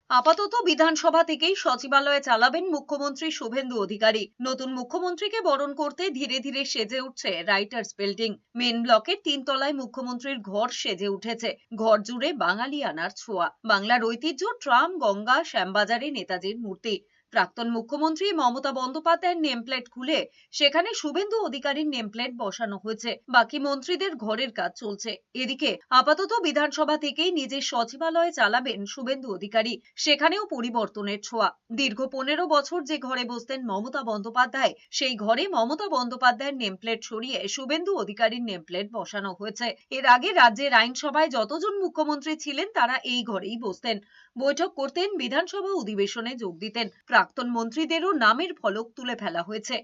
আপাতত বিধানসভা থেকেই সচিবালয়ে চালাবেন মুখ্যমন্ত্রী শুভেন্দু অধিকারী। নতুন মুখ্যমন্ত্রীকে বরণ করতে ধীরে ধীরে সেজে উঠছে রাইটার্স বিল্ডিং। মেন ব্লকের 3 তলায় মুখ্যমন্ত্রীর ঘর সেজে উঠেছে। ঘর জুড়ে বাঙালিয়ানার ছোঁয়া, বাংলার ঐতিহ্য, ট্রাম, গঙ্গা, শ্যামবাজারে নেতাজির মূর্তি। প্রাক্তন মুখ্যমন্ত্রী মমতা বন্দ্যোপাধ্যায়ের নেমপ্লেট খুলে সেখানে শুভেন্দু অধিকারীর নেমপ্লেট বসানো হয়েছে। বাকি মন্ত্রীদের ঘরের কাজ চলছে। এদিকে আপাতত বিধানসভা থেকেই নিজের সচিবালয়ে চালাবেন শুভেন্দু অধিকারী। সেখানেও পরিবর্তনের ছোঁয়া। দীর্ঘ 15 বছর যে ঘরে বসতেন মমতা বন্দ্যোপাধ্যায়, সেই ঘরে মমতা বন্দ্যোপাধ্যায়ের নেমপ্লেট সরিয়ে শুভেন্দু অধিকারীর নেমপ্লেট বসানো হয়েছে। এর আগে রাজ্যের আইনসভায় যতজন মুখ্যমন্ত্রী ছিলেন তারা এই ঘরেই বসতেন, বৈঠক করতেন, বিধানসভা অধিবেশনে যোগ দিতেন। প্রাক্তন মন্ত্রীদেরও নামের ফলক তুলে ফেলা হয়েছে।